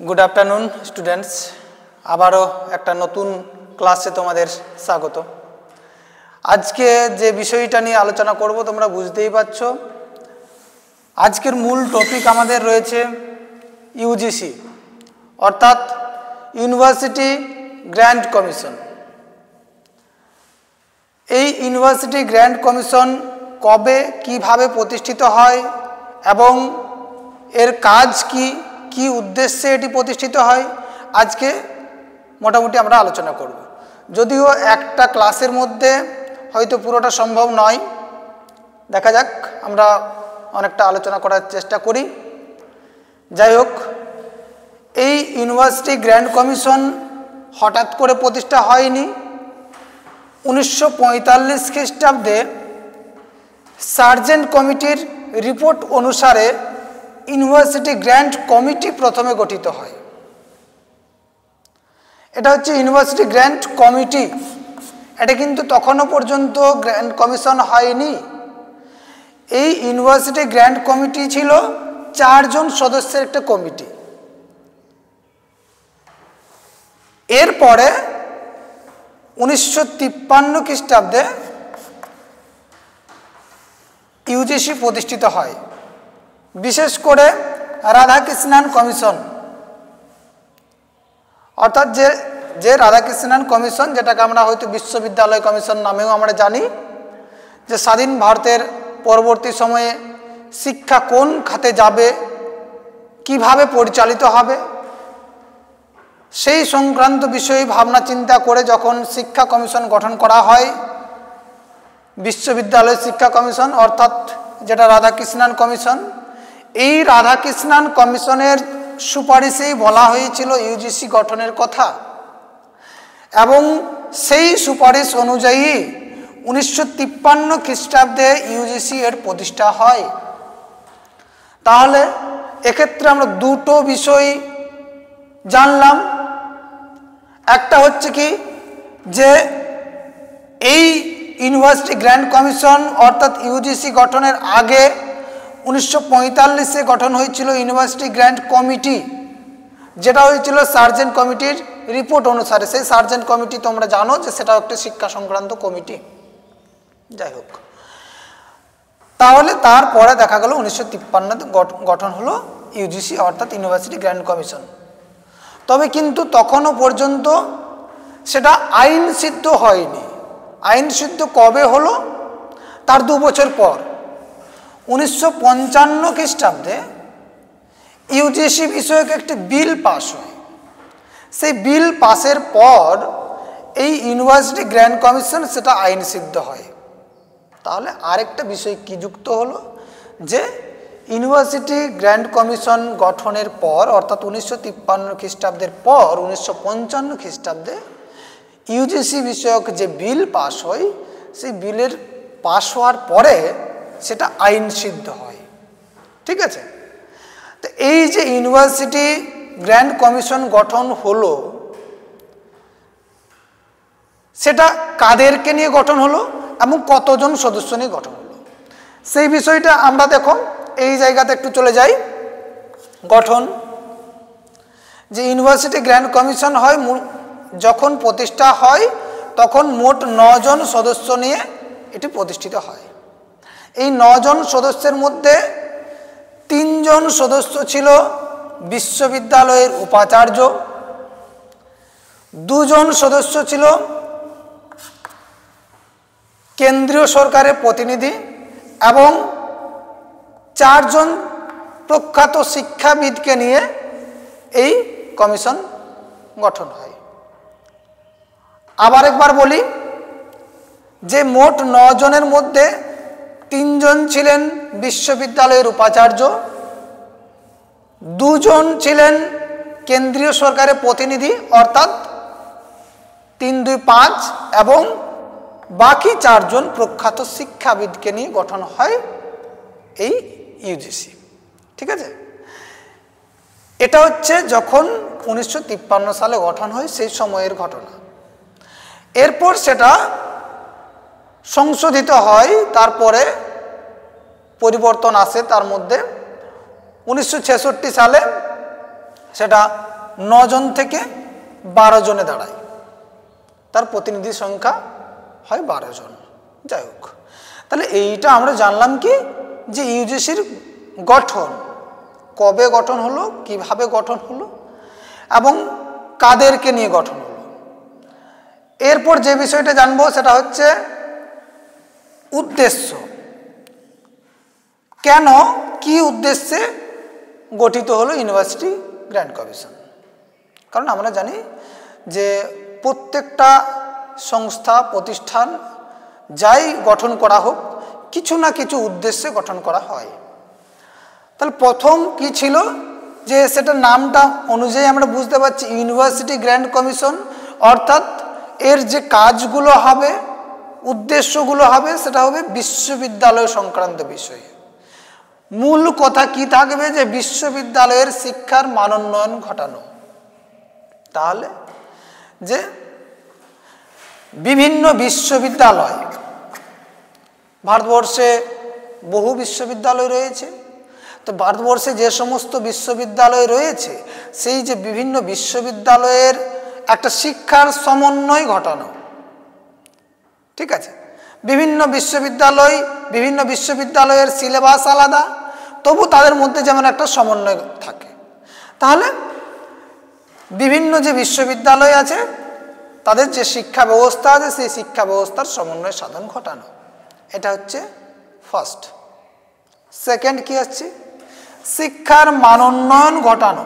Good afternoon students आबारो एक नतून क्लासे तुम्हारे स्वागत। आज के जे विषयटा निये आलोचना करब तोमरा बुझतेई पारछो। आजकेर मूल टपिक आमादेर रयेछे यूजीसी अर्थात यूनिभार्सिटी ग्रैंड कमिशन। এই ইউনিভার্সিটি গ্র্যান্ড কমিশন কবে কিভাবে প্রতিষ্ঠিত হয় এবং এর কাজ কি কি উদ্দেশ্যে এটি প্রতিষ্ঠিত হয় আজকে মোটামুটি আমরা আলোচনা করব। যদিও একটা ক্লাসের মধ্যে হয়তো পুরোটা সম্ভব নয়, দেখা যাক আমরা অনেকটা আলোচনা করার চেষ্টা করি। যাই হোক, এই ইউনিভার্সিটি গ্র্যান্ড কমিশন হঠাৎ করে প্রতিষ্ঠা হয়নি। 1945 খ্রিস্টাব্দে সার্জেন্ট কমিটির রিপোর্ট অনুসারে ইউনিভার্সিটি গ্র্যান্ড কমিটি প্রথমে গঠিত হয়। এটা হচ্ছে ইউনিভার্সিটি গ্র্যান্ড কমিটি। এটা কিন্তু তখনও পর্যন্ত গ্র্যান্ড কমিশন হয়নি। এই ইউনিভার্সিটি গ্র্যান্ড কমিটি ছিল 4 জন সদস্যের একটা কমিটি। এরপরে 1953 খ্রিস্টাব্দে ইউজিসি প্রতিষ্ঠিত হয়, বিশেষ করে রাধাকৃষ্ণন কমিশন। অর্থাৎ যে রাধাকৃষ্ণন কমিশন, যেটাকে আমরা হয়তো বিশ্ববিদ্যালয় কমিশন নামেও আমরা জানি, যে স্বাধীন ভারতের পরবর্তী সময়ে শিক্ষা কোন খাতে যাবে, কিভাবে পরিচালিত হবে, সেই সংক্রান্ত বিষয়ে ভাবনা চিন্তা করে যখন শিক্ষা কমিশন গঠন করা হয়, বিশ্ববিদ্যালয় শিক্ষা কমিশন অর্থাৎ যেটা রাধাকৃষ্ণন কমিশন, এই রাধাকৃষ্ণন কমিশনের সুপারিশেই বলা হয়েছিল ইউজিসি গঠনের কথা এবং সেই সুপারিশ অনুযায়ী 1953 খ্রিস্টাব্দে ইউজিসি এর প্রতিষ্ঠা হয়। তাহলে এক্ষেত্রে আমরা দুটো বিষয় জানলাম। একটা হচ্ছে কি, যে এই ইউনিভার্সিটি গ্র্যান্ড কমিশন অর্থাৎ ইউজিসি গঠনের আগে 1945-এ গঠন হয়েছিল ইউনিভার্সিটি গ্র্যান্ড কমিটি, যেটা হয়েছিল সার্জেন্ট কমিটির রিপোর্ট অনুসারে। সেই সার্জেন্ট কমিটি তোমরা জানো যে সেটা একটা শিক্ষা সংক্রান্ত কমিটি। যাই হোক, তাহলে তারপরে দেখা গেল 1953-তে গঠন হলো ইউজিসি অর্থাৎ ইউনিভার্সিটি গ্র্যান্ড কমিশন। তবে কিন্তু তখনও পর্যন্ত সেটা আইন সিদ্ধ হয়নি। আইন সিদ্ধ কবে হলো? তার 2 বছর পর 1955 খ্রিস্টাব্দে ইউজিসি বিষয়ক একটি বিল পাস হয়। সেই বিল পাসের পর এই ইউনিভার্সিটি গ্র্যান্ড কমিশন সেটা আইন সিদ্ধ হয়। তাহলে আরেকটা বিষয় কি যুক্ত হলো, যে ইউনিভার্সিটি গ্র্যান্ড কমিশন গঠনের পর অর্থাৎ 1953 খ্রিস্টাব্দের পর 1955 খ্রিস্টাব্দে ইউজিসি বিষয়ক যে বিল পাস হয়, সেই বিলের পাস হওয়ার পরে সেটা আইন সিদ্ধ হয়। ঠিক আছে? তো এই যে ইউনিভার্সিটি গ্র্যান্ড কমিশন গঠন হলো, সেটা কাদেরকে নিয়ে গঠন হলো এবং কতজন সদস্য নিয়ে গঠন হলো, সেই বিষয়টা আমরা দেখো এই জায়গাতে একটু চলে যাই। গঠন, যে ইউনিভার্সিটি গ্র্যান্ড কমিশন হয় যখন প্রতিষ্ঠা হয় তখন মোট 9 জন সদস্য নিয়ে এটি প্রতিষ্ঠিত হয়। এই 9 জন সদস্যের মধ্যে 3 জন সদস্য ছিল বিশ্ববিদ্যালয়ের উপাচার্য, 2 জন সদস্য ছিল কেন্দ্রীয় সরকারের প্রতিনিধি এবং 4 জন প্রখ্যাত শিক্ষাবিদকে নিয়ে এই কমিশন গঠন হয়। আবার একবার বলি, যে মোট 9 জনের মধ্যে 3 জন ছিলেন বিশ্ববিদ্যালয়ের উপাচার্য, 2 জন ছিলেন কেন্দ্রীয় সরকারের প্রতিনিধি অর্থাৎ 3, 2, 5 এবং বাকি 4 জন প্রখ্যাত শিক্ষাবিদকে নিয়ে গঠন হয় এই ইউজিসি। ঠিক আছে? এটা হচ্ছে যখন 1953 সালে গঠন হয় সেই সময়ের ঘটনা। এরপর সেটা সংশোধিত হয়, তারপরে পরিবর্তন আসে। তার মধ্যে 1966 সালে সেটা 9 জন থেকে 12 জনে দাঁড়ায়, তার প্রতিনিধি সংখ্যা হয় 12 জন। যাই হোক, তাহলে এইটা আমরা জানলাম কি যে ইউজিসির গঠন কবে গঠন হলো, কিভাবে গঠন হলো এবং কাদেরকে নিয়ে গঠন হলো। এরপর যে বিষয়টা জানবো সেটা হচ্ছে উদ্দেশ্য। কেন, কি উদ্দেশ্যে গঠিত হলো ইউনিভার্সিটি গ্র্যান্ড কমিশন? কারণ আমরা জানি যে প্রত্যেকটা সংস্থা প্রতিষ্ঠান যাই গঠন করা হোক কিছু না কিছু উদ্দেশ্যে গঠন করা হয়। তাহলে প্রথম কি ছিল যে সেটা নামটা অনুযায়ী আমরা বুঝতে পারছি ইউনিভার্সিটি গ্র্যান্ড কমিশন, অর্থাৎ এর যে কাজগুলো হবে, উদ্দেশ্যগুলো হবে সেটা হবে বিশ্ববিদ্যালয় সংক্রান্ত বিষয়ে। মূল কথা কি থাকবে যে বিশ্ববিদ্যালয়ের শিক্ষার মানোন্নয়ন ঘটানো। তাহলে যে বিভিন্ন বিশ্ববিদ্যালয়, ভারতবর্ষে বহু বিশ্ববিদ্যালয় রয়েছে, তো ভারতবর্ষে যে সমস্ত বিশ্ববিদ্যালয় রয়েছে সেই যে বিভিন্ন বিশ্ববিদ্যালয়ের একটা শিক্ষার সমন্বয় ঘটানো। ঠিক আছে, বিভিন্ন বিশ্ববিদ্যালয়ের সিলেবাস আলাদা, তবু তাদের মধ্যে যেমন একটা সমন্বয় থাকে। তাহলে বিভিন্ন যে বিশ্ববিদ্যালয় আছে তাদের যে শিক্ষা ব্যবস্থা আছে সেই শিক্ষা ব্যবস্থার সমন্বয় সাধন ঘটানো, এটা হচ্ছে ফার্স্ট। সেকেন্ড কি আছে, শিক্ষার মান উন্নয়ন ঘটানো,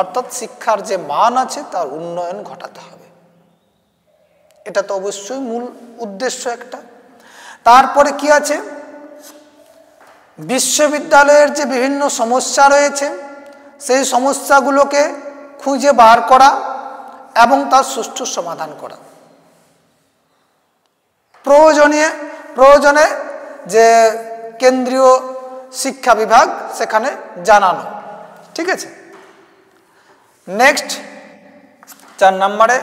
অর্থাৎ শিক্ষার যে মান আছে তার উন্নয়ন ঘটাতে হবে। এটা তো অবশ্যই মূল উদ্দেশ্য একটা। তারপরে কি আছে, বিশ্ববিদ্যালয়ের যে বিভিন্ন সমস্যা রয়েছে সেই সমস্যাগুলোকে খুঁজে বার করা এবং তার সুষ্ঠু সমাধান করা। প্রয়োজনে যে কেন্দ্রীয় শিক্ষা বিভাগ সেখানে জানানো। ঠিক আছে, নেক্সট 4 নম্বরে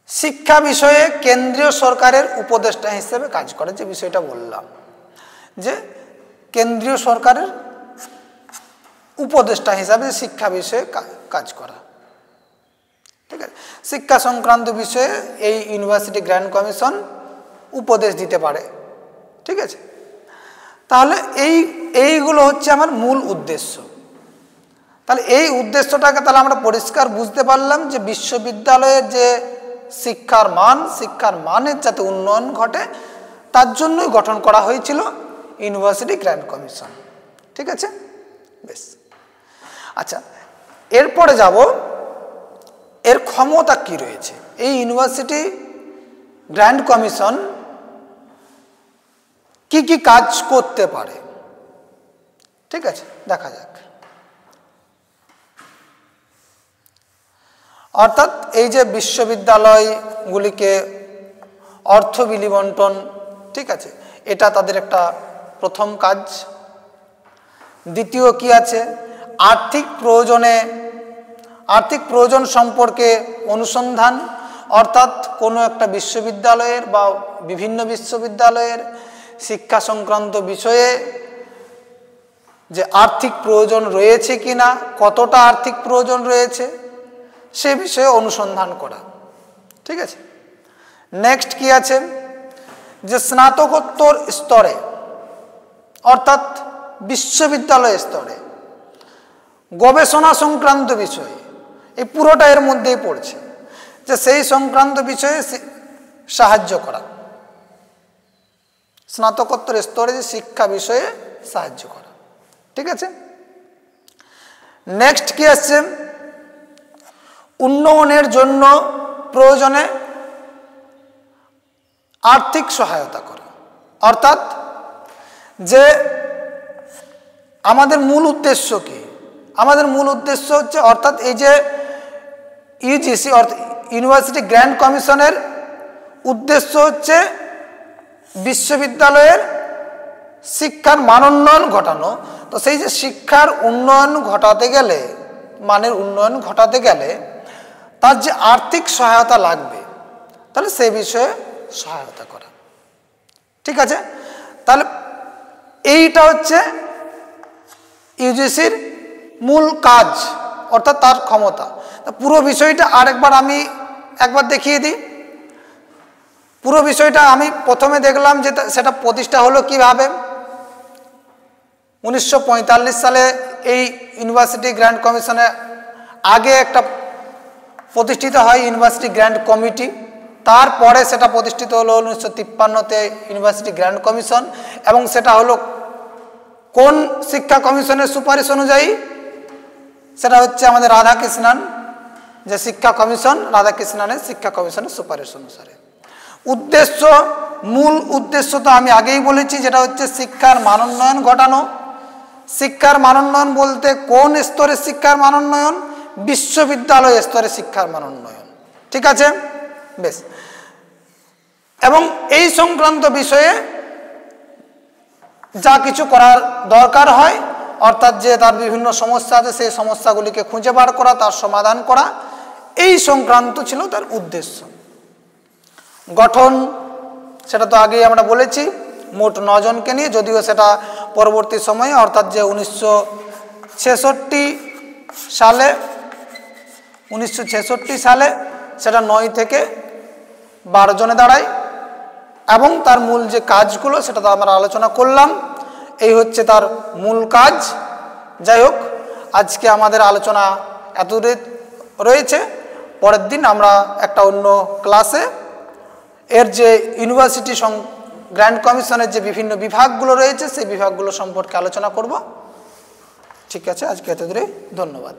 শিক্ষা বিষয়ে কেন্দ্রীয় সরকারের উপদেষ্টা হিসেবে কাজ করে। যে বিষয়টা বললাম যে কেন্দ্রীয় সরকারের উপদেষ্টা হিসাবে শিক্ষা বিষয়ে কাজ করা। ঠিক আছে, শিক্ষা সংক্রান্ত বিষয়ে এই ইউনিভার্সিটি গ্র্যান্ড কমিশন উপদেশ দিতে পারে। ঠিক আছে, তাহলে এইগুলো হচ্ছে আমার মূল উদ্দেশ্য। তাহলে এই উদ্দেশ্যটাকে তাহলে আমরা পরিষ্কার বুঝতে পারলাম যে বিশ্ববিদ্যালয়ের যে শিক্ষার মানের যাতে উন্নয়ন ঘটে তার জন্যই গঠন করা হয়েছিল ইউনিভার্সিটি গ্র্যান্ড কমিশন। ঠিক আছে, বেশ। আচ্ছা, এরপরে যাব এর ক্ষমতা কি রয়েছে। এই ইউনিভার্সিটি গ্র্যান্ড কমিশন কি কি কাজ করতে পারে। ঠিক আছে, দেখা যাক। অর্থাৎ এই যে বিশ্ববিদ্যালয়গুলিকে অর্থ বিলি বন্টন, ঠিক আছে, এটা তাদের একটা প্রথম কাজ। দ্বিতীয় কি আছে, আর্থিক প্রয়োজন সম্পর্কে অনুসন্ধান, অর্থাৎ কোনো একটা বিশ্ববিদ্যালয়ের বা বিভিন্ন বিশ্ববিদ্যালয়ের শিক্ষা সংক্রান্ত বিষয়ে যে আর্থিক প্রয়োজন রয়েছে কিনা, কতটা আর্থিক প্রয়োজন রয়েছে সে বিষয়ে অনুসন্ধান করা। ঠিক আছে, নেক্সট কি আছে, যে স্নাতকোত্তর স্তরে অর্থাৎ বিশ্ববিদ্যালয় স্তরে গবেষণা সংক্রান্ত বিষয়ে, এই পুরোটা এর মধ্যেই পড়ছে, যে সেই সংক্রান্ত বিষয়ে সাহায্য করা, স্নাতকোত্তর স্তরে যে শিক্ষা বিষয়ে সাহায্য করা। ঠিক আছে, নেক্সট কি আসছে, উন্নয়নের জন্য প্রয়োজনে আর্থিক সহায়তা করা। অর্থাৎ যে আমাদের মূল উদ্দেশ্য কি, আমাদের মূল উদ্দেশ্য হচ্ছে, অর্থাৎ এই যে ইউজিসি অর্থাৎ ইউনিভার্সিটি গ্র্যান্ড কমিশনের উদ্দেশ্য হচ্ছে বিশ্ববিদ্যালয়ের শিক্ষার মান উন্নয়ন ঘটানো। তো সেই যে শিক্ষার উন্নয়ন ঘটাতে গেলে, মানের উন্নয়ন ঘটাতে গেলে তার যে আর্থিক সহায়তা লাগবে, তাহলে সেই বিষয়ে সহায়তা করা। ঠিক আছে, তাহলে এইটা হচ্ছে ইউজিসির মূল কাজ অর্থাৎ তার ক্ষমতা। পুরো বিষয়টা আরেকবার আমি একবার দেখিয়ে দিই। পুরো বিষয়টা আমি প্রথমে দেখলাম যে সেটা প্রতিষ্ঠা হলো কিভাবে। 1945 সালে এই ইউনিভার্সিটি গ্র্যান্ট কমিশনে আগে একটা প্রতিষ্ঠিত হয় ইউনিভার্সিটি গ্র্যান্ট কমিটি, তারপরে সেটা প্রতিষ্ঠিত হলো 1953-তে ইউনিভার্সিটি গ্র্যান্ট কমিশন। এবং সেটা হলো কোন শিক্ষা কমিশনের সুপারিশ অনুযায়ী? সেটা হচ্ছে আমাদের রাধাকৃষ্ণন যে শিক্ষা কমিশন, রাধাকৃষ্ণনের শিক্ষা কমিশনের সুপারিশ অনুসারে। উদ্দেশ্য, মূল উদ্দেশ্য তো আমি আগেই বলেছি, যেটা হচ্ছে শিক্ষার মানোন্নয়ন ঘটানো। শিক্ষার মানোন্নয়ন বলতে কোন স্তরের শিক্ষার মানোন্নয়ন? বিশ্ববিদ্যালয় স্তরে শিক্ষার মানোন্নয়ন। ঠিক আছে, বেশ। এবং এই সংক্রান্ত বিষয়ে যা কিছু করার দরকার হয়, অর্থাৎ যে তার বিভিন্ন সমস্যা আছে সেই সমস্যাগুলিকে খুঁজে বার করা, তার সমাধান করা, এই সংক্রান্ত ছিল তার উদ্দেশ্য। গঠন সেটা তো আগেই আমরা বলেছি, মোট 9 জনকে নিয়ে, যদিও সেটা পরবর্তী সময়ে অর্থাৎ যে 1966 সালে সেটা 9 থেকে 12 জনে দাঁড়ায়। এবং তার মূল যে কাজগুলো সেটা তো আমরা আলোচনা করলাম, এই হচ্ছে তার মূল কাজ। যাই হোক, আজকে আমাদের আলোচনা এতদূরে রয়েছে। পরের দিন আমরা একটা অন্য ক্লাসে এর যে ইউনিভার্সিটি গ্র্যান্ট কমিশনের যে বিভিন্ন বিভাগগুলো রয়েছে সেই বিভাগগুলো সম্পর্কে আলোচনা করব। ঠিক আছে, আজকে এতদূরে, ধন্যবাদ।